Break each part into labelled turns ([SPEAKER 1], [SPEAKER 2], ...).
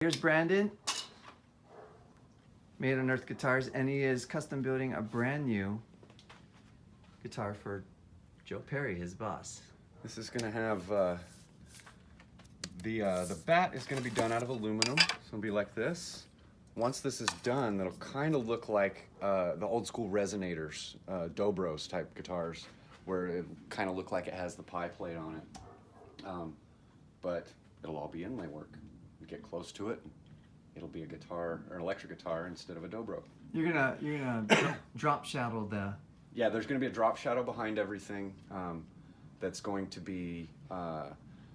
[SPEAKER 1] Here's Brandon, Made on Earth Guitars, and he is custom building a brand new guitar for Joe Perry, his boss.
[SPEAKER 2] This is going to have, the bat is going to be done out of aluminum, so it'll be like this. Once this is done, it'll kind of look like the old school resonators, Dobros type guitars, where it kind of look like it has the pie plate on it. But it'll all be inlay work. You get close to it, it'll be a guitar or an electric guitar instead of a dobro.
[SPEAKER 1] You're gonna drop shadow the.
[SPEAKER 2] Yeah, there's going to be a drop shadow behind everything. That's going to be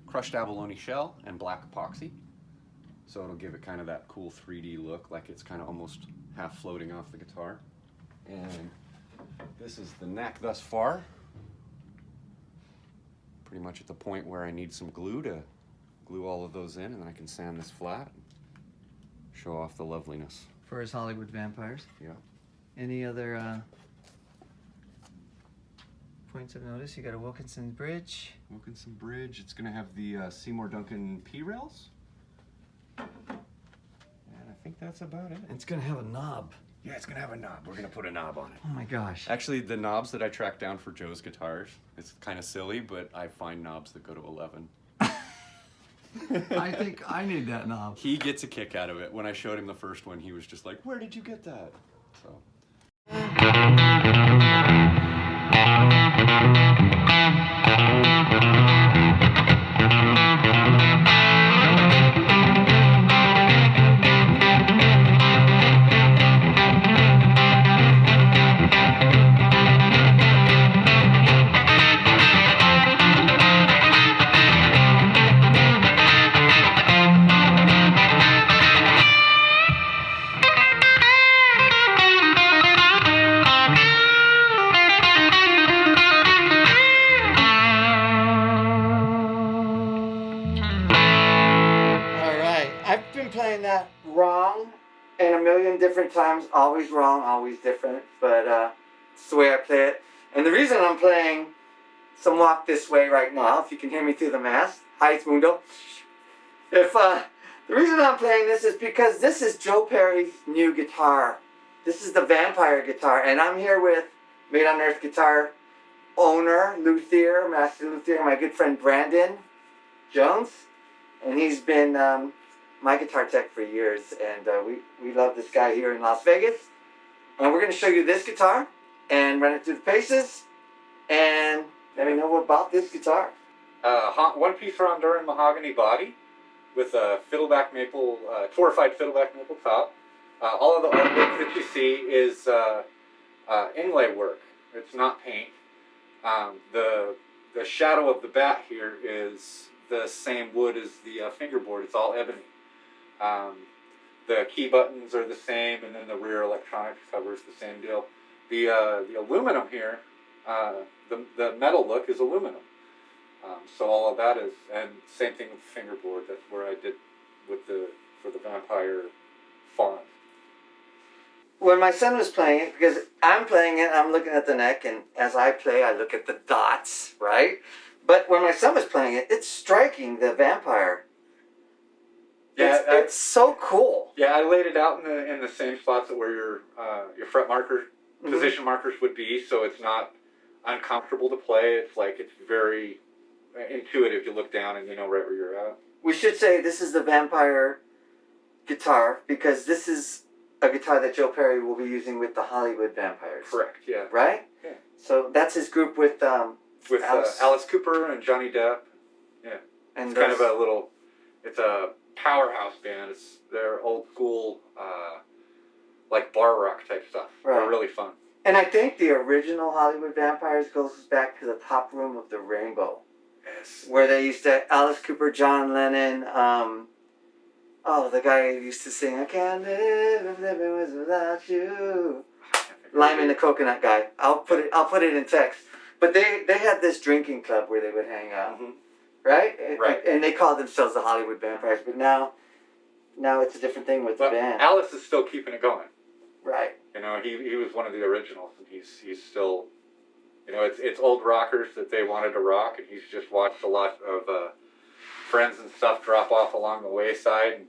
[SPEAKER 2] crushed abalone shell and black epoxy. So it'll give it kind of that cool 3D look, like it's kind of almost half floating off the guitar. And this is the neck thus far. Pretty much at the point where I need some glue to glue all of those in, and then I can sand this flat and show off the loveliness.
[SPEAKER 1] For his Hollywood vampires.
[SPEAKER 2] Yeah.
[SPEAKER 1] Any other points of notice? You got a Wilkinson bridge.
[SPEAKER 2] Wilkinson bridge. It's going to have the Seymour Duncan P rails. And I think that's about it.
[SPEAKER 1] It's gonna have a knob.
[SPEAKER 2] Yeah, it's going to have a knob. We're going to put a knob on it.
[SPEAKER 1] Oh my gosh.
[SPEAKER 2] Actually, the knobs that I tracked down for Joe's guitars, it's kind of silly, but I find knobs that go to 11.
[SPEAKER 1] I think I need that knob.
[SPEAKER 2] He gets a kick out of it. When I showed him the first one, he was just like, "Where did you get that?" So.
[SPEAKER 1] Playing that wrong and a million different times, always wrong, always different, but it's the way I play it. And the reason I'm playing some Walk This Way right now, if you can hear me through the mask, hi, it's Mundo. The reason I'm playing this is because this is Joe Perry's new guitar. This is the Vampire guitar, and I'm here with Made on Earth guitar owner, Luthier, Master Luthier, my good friend Brandon Jones, and he's been my guitar tech for years, and we love this guy here in Las Vegas. And we're going to show you this guitar and run it through the paces and let me know about this guitar.
[SPEAKER 3] One-piece Honduran mahogany body with a fiddleback maple, torrefied fiddleback maple top. All of the artwork that you see is inlay work. It's not paint. The shadow of the bat here is the same wood as the fingerboard. It's all ebony. The key buttons are the same, and then the rear electronics cover is the same deal. The aluminum here, the metal look is aluminum. So all of that is, and same thing with the fingerboard. That's where I did for the Vampire font.
[SPEAKER 1] When my son was playing it, because I'm playing it, I'm looking at the neck, and as I play, I look at the dots, right? But when my son was playing it, it's striking the Vampire.
[SPEAKER 3] Yeah,
[SPEAKER 1] it's so cool.
[SPEAKER 3] Yeah, I laid it out in the same spots that where your fret marker position markers would be, so it's not uncomfortable to play. It's like it's very intuitive. You look down and you know right where you're at.
[SPEAKER 1] We should say this is the Vampire guitar because this is a guitar that Joe Perry will be using with the Hollywood Vampires.
[SPEAKER 3] Correct. Yeah.
[SPEAKER 1] Right.
[SPEAKER 3] Yeah.
[SPEAKER 1] So that's his group with
[SPEAKER 3] Alice Cooper and Johnny Depp. Yeah. And it's kind of a little. It's a powerhouse band. It's their old school, like bar rock type stuff.
[SPEAKER 1] Right.
[SPEAKER 3] They're really fun.
[SPEAKER 1] And I think the original Hollywood Vampires goes back to the top room of the Rainbow.
[SPEAKER 3] Yes.
[SPEAKER 1] Where they used to Alice Cooper, John Lennon, the guy who used to sing "I Can't Live If Living Was Without You." Lyman the Coconut guy. I'll put it in text. But they had this drinking club where they would hang out. Mm-hmm. Right?
[SPEAKER 3] Right.
[SPEAKER 1] And they called themselves the Hollywood Vampires, but now it's a different thing with the band.
[SPEAKER 3] Alice is still keeping it going.
[SPEAKER 1] Right.
[SPEAKER 3] You know, he was one of the originals, and he's still, you know, it's old rockers that they wanted to rock, and he's just watched a lot of friends and stuff drop off along the wayside, and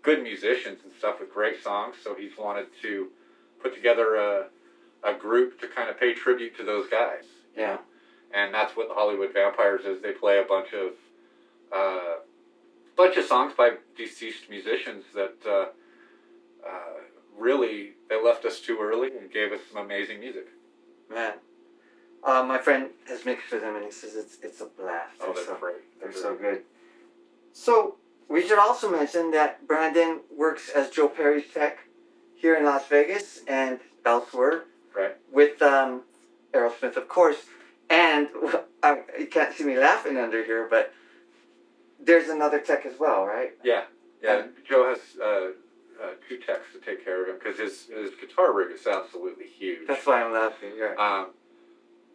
[SPEAKER 3] good musicians and stuff with great songs. So he's wanted to put together a group to kind of pay tribute to those guys.
[SPEAKER 1] Yeah.
[SPEAKER 3] And that's what the Hollywood Vampires is. They play a bunch of songs by deceased musicians that really they left us too early and gave us some amazing music.
[SPEAKER 1] Man, my friend has mixed with them and he says it's a blast.
[SPEAKER 3] Oh, they're great.
[SPEAKER 1] They're so good. So we should also mention that Brandon works as Joe Perry's tech here in Las Vegas and elsewhere.
[SPEAKER 3] Right.
[SPEAKER 1] With Aerosmith, of course. And you can't see me laughing under here, but there's another tech as well, right?
[SPEAKER 3] Yeah. Joe has 2 techs to take care of him because his guitar rig is absolutely huge.
[SPEAKER 1] That's why I'm laughing. Yeah.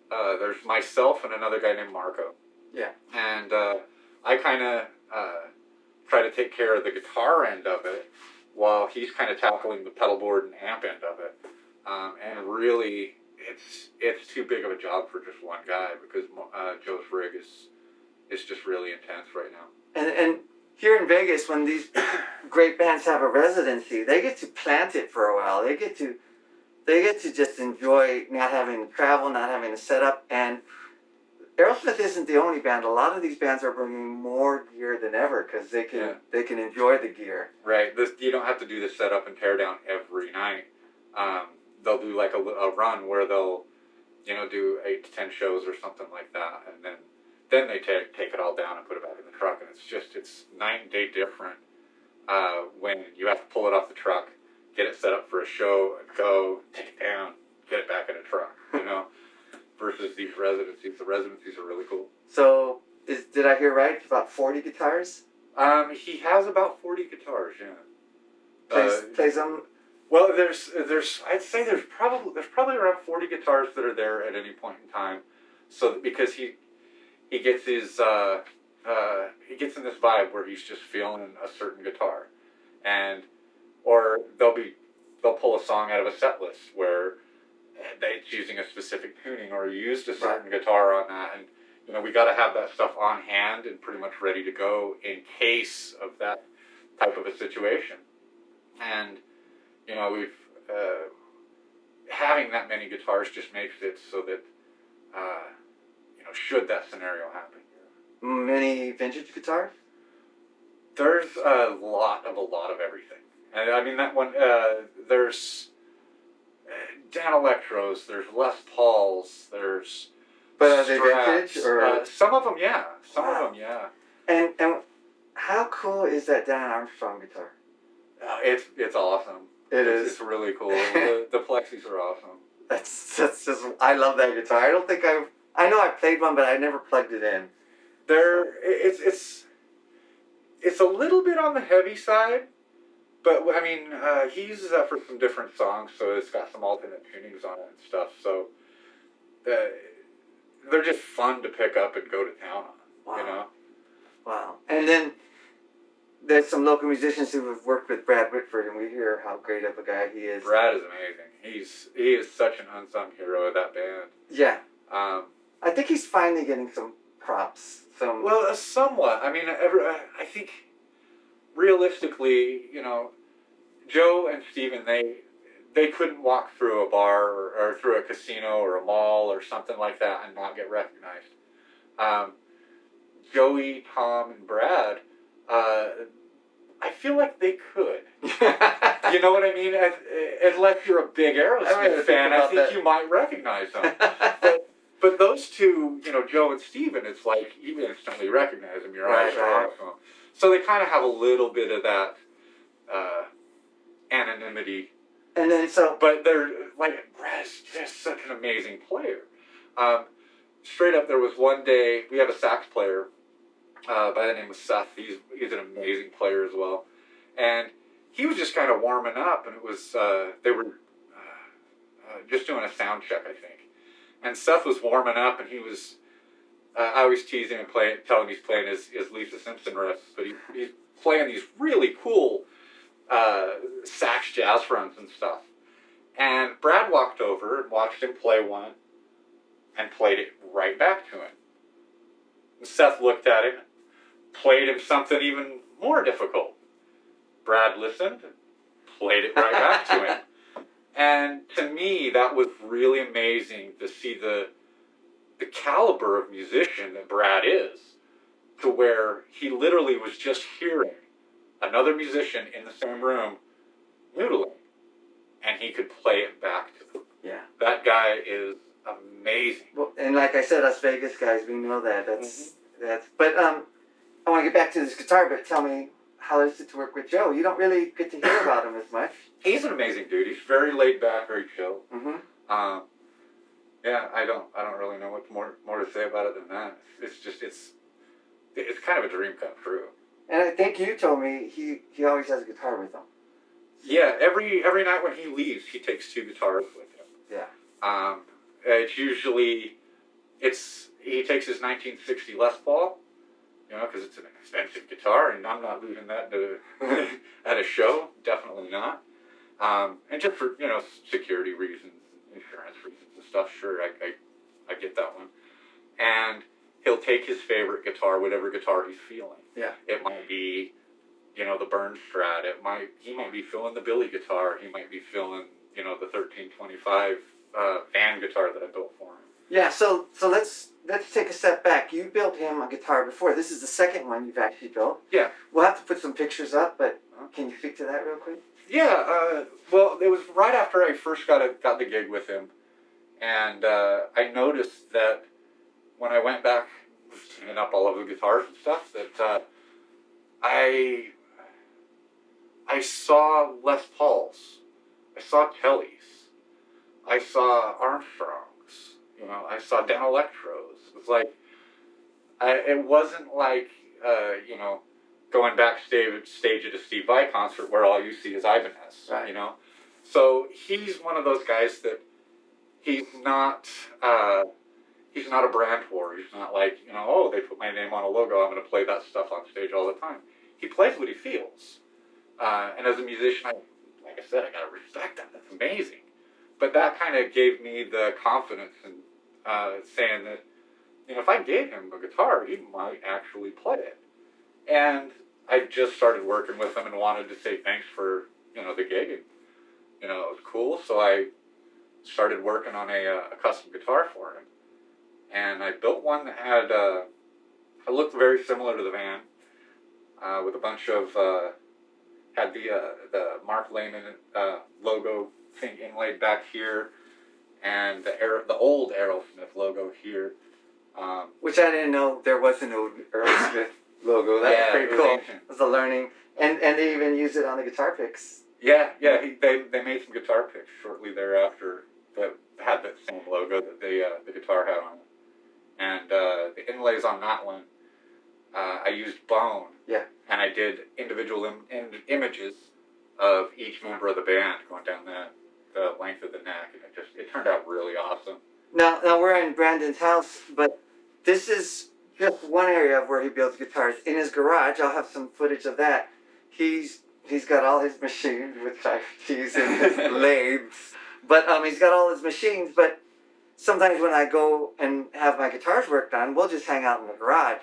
[SPEAKER 3] There's myself and another guy named Marco.
[SPEAKER 1] Yeah.
[SPEAKER 3] And I kind of try to take care of the guitar end of it while he's kind of tackling the pedal board and amp end of it. And really, it's too big of a job for just one guy because Joe's rig is just really intense right now.
[SPEAKER 1] And here in Vegas, when these great bands have a residency, they get to plant it for a while. They get to just enjoy not having to travel, not having to set up. And Aerosmith isn't the only band. A lot of these bands are bringing more gear than ever because they can enjoy the gear.
[SPEAKER 3] Right. You don't have to do the setup and tear down every night. They'll do like a run where they'll, do 8 to 10 shows or something like that, and then they take it all down and put it back in the truck, and it's night and day different when you have to pull it off the truck, get it set up for a show, and go take it down, get it back in a truck, versus these residencies. The residencies are really cool.
[SPEAKER 1] So, did I hear right? About 40 guitars?
[SPEAKER 3] He has about 40 guitars. Yeah.
[SPEAKER 1] Plays them.
[SPEAKER 3] Well, I'd say there's probably around 40 guitars that are there at any point in time. So because he gets his he gets in this vibe where he's just feeling a certain guitar, or they'll pull a song out of a set list where it's using a specific tuning or used a certain guitar on that, and we got to have that stuff on hand and pretty much ready to go in case of that type of a situation. And we've having that many guitars just makes it so that should that scenario happen.
[SPEAKER 1] Many vintage guitars?
[SPEAKER 3] There's a lot of everything, and I mean that one. There's Dan Electros. There's Les Pauls. There's.
[SPEAKER 1] But are they
[SPEAKER 3] Strats.
[SPEAKER 1] vintage or
[SPEAKER 3] some of them? Yeah. Some of them, yeah.
[SPEAKER 1] And how cool is that Dan Armstrong guitar?
[SPEAKER 3] It's awesome. It's really cool. the Plexis are awesome.
[SPEAKER 1] That's just. I love that guitar. I know I played one, but I never plugged it in.
[SPEAKER 3] It's a little bit on the heavy side, but I mean he uses that for some different songs, so it's got some alternate tunings on it and stuff. So they're just fun to pick up and go to town on.
[SPEAKER 1] Wow. Wow. And then there's some local musicians who have worked with Brad Whitford, and we hear how great of a guy he is.
[SPEAKER 3] Brad is amazing. He is such an unsung hero of that band.
[SPEAKER 1] Yeah. I think he's finally getting some props.
[SPEAKER 3] Well, somewhat. I mean, I think realistically, Joe and Steven, they couldn't walk through a bar or through a casino or a mall or something like that and not get recognized. Joey, Tom, and Brad, I feel like they could. You know what I mean? Unless you're a big Aerosmith fan, I think you might recognize them. But those two, Joe and Steven, it's like you instantly recognize them. Your eyes are on them. So they kind of have a little bit of that anonymity.
[SPEAKER 1] And then
[SPEAKER 3] but they're like, Brad's just such an amazing player. Straight up, there was one day we have a sax player by the name of Seth. He's an amazing player as well, and he was just kind of warming up, and it was they were just doing a sound check, I think. And Seth was warming up, and he was. I always tease him and tell him he's playing his Lisa Simpson riffs, but he's playing these really cool sax jazz runs and stuff. And Brad walked over and watched him play one, and played it right back to him. And Seth looked at him, played him something even more difficult. Brad listened, played it right back to him. And to me, that was really amazing to see the caliber of musician that Brad is, to where he literally was just hearing another musician in the same room noodling, and he could play it back to them.
[SPEAKER 1] Yeah.
[SPEAKER 3] That guy is amazing.
[SPEAKER 1] Well, and like I said, us Vegas guys, we know that. That's. But I want to get back to this guitar. But tell me, how is it to work with Joe? You don't really get to hear about him as much.
[SPEAKER 3] He's an amazing dude. He's very laid back, very chill.
[SPEAKER 1] Mm-hmm.
[SPEAKER 3] Yeah, I don't really know what more to say about it than that. It's kind of a dream come true.
[SPEAKER 1] And I think you told me he always has a guitar with him.
[SPEAKER 3] Yeah, every night when he leaves, he takes 2 guitars with him.
[SPEAKER 1] Yeah.
[SPEAKER 3] It's usually he takes his 1960 Les Paul, you know, because it's an expensive guitar, and I'm not losing that at a show. Definitely not. And just for, you know, security reasons, insurance reasons and stuff. Sure, I get that one. And he'll take his favorite guitar, whatever guitar he's feeling.
[SPEAKER 1] Yeah.
[SPEAKER 3] It might be, you know, the Burn Strat. He might be feeling the Billy guitar. He might be feeling, you know, the 1325 fan guitar that I built for him.
[SPEAKER 1] Yeah. So let's take a step back. You built him a guitar before. This is the second one you've actually built.
[SPEAKER 3] Yeah.
[SPEAKER 1] We'll have to put some pictures up, but can you speak to that real quick?
[SPEAKER 3] Yeah. Well, it was right after I first got the gig with him, and I noticed that when I went back and up all of the guitars and stuff, that I saw Les Pauls, I saw Tellys, I saw Armstrongs, you know, I saw Dan Electros. It was like, it wasn't like, you know, going backstage at a Steve Vai concert where all you see is Ibanez,
[SPEAKER 1] right.
[SPEAKER 3] You know. So he's one of those guys that he's not a brand whore. He's not like, you know, oh, they put my name on a logo, I'm going to play that stuff on stage all the time. He plays what he feels. And as a musician, like I said, I got to respect that. That's amazing. But that kind of gave me the confidence in saying that, you know, if I gave him a guitar, he might actually play it. And I just started working with him and wanted to say thanks for, you know, the gig. And, you know, it was cool. So I started working on a custom guitar for him. And I built one that had, it looked very similar to the van, with a bunch of, had the Mark Lehman logo thing inlaid back here, and the old Aerosmith logo here.
[SPEAKER 1] Which I didn't know there was an old Aerosmith logo. That's pretty cool. It was a learning. And they even used it on the guitar picks.
[SPEAKER 3] Yeah, they made some guitar picks shortly thereafter that had that same logo that the guitar had on it. And the inlays on that one, I used bone.
[SPEAKER 1] Yeah. And
[SPEAKER 3] I did individual images of each member of the band going down the length of the neck, and it turned out really awesome.
[SPEAKER 1] Now we're in Brandon's house, but this is just one area of where he builds guitars. In his garage, I'll have some footage of that. He's got all his machines, which I use in his lathes. But he's got all his machines, but sometimes when I go and have my guitars worked on, we'll just hang out in the garage.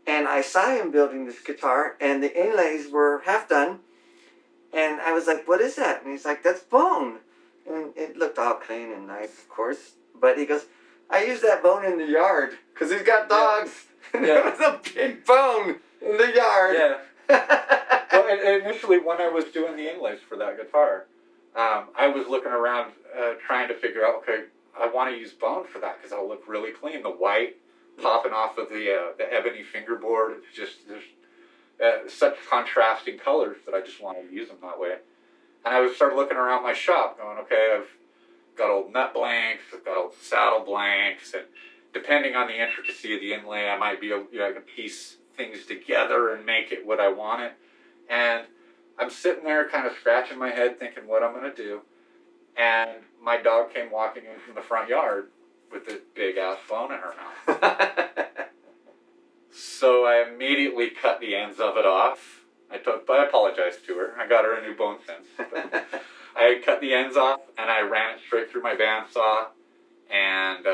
[SPEAKER 1] And I saw him building this guitar, and the inlays were half done. And I was like, what is that? And he's like, that's bone. And it looked all clean and nice, of course. But he goes, I use that bone in the yard, because he's got dogs. Yeah. And there was a big bone in the yard.
[SPEAKER 3] Yeah. Well, initially, when I was doing the inlays for that guitar, I was looking around trying to figure out, okay, I want to use bone for that because it'll look really clean. The white popping off of the ebony fingerboard. It's just, there's such contrasting colors that I just wanted to use them that way. And I started looking around my shop going, okay, I've got old nut blanks, I've got old saddle blanks, and depending on the intricacy of the inlay, I might be able, you know, I can piece things together and make it what I want it. And I'm sitting there kind of scratching my head thinking what I'm going to do. And my dog came walking in from the front yard with this big-ass bone in her mouth. So I immediately cut the ends of it off. I apologized to her. I got her a new bone since. I cut the ends off, and I ran it straight through my bandsaw and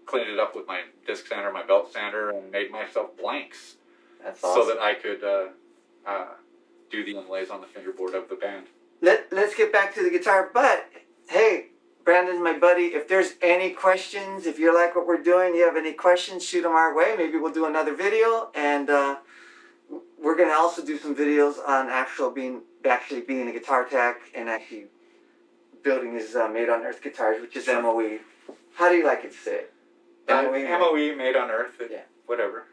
[SPEAKER 3] cleaned it up with my disc sander, my belt sander, and made myself blanks.
[SPEAKER 1] That's awesome.
[SPEAKER 3] So that I could do the inlays on the fingerboard of the band.
[SPEAKER 1] Let's get back to the guitar. But hey, Brandon's my buddy. If there's any questions, if you like what we're doing, you have any questions, shoot them our way. Maybe we'll do another video, and we're gonna also do some videos on actually being a guitar tech and actually building his made on earth guitars, which is MOE. How do you like it to say?
[SPEAKER 3] MOE, made on earth.
[SPEAKER 1] Yeah.
[SPEAKER 3] Whatever.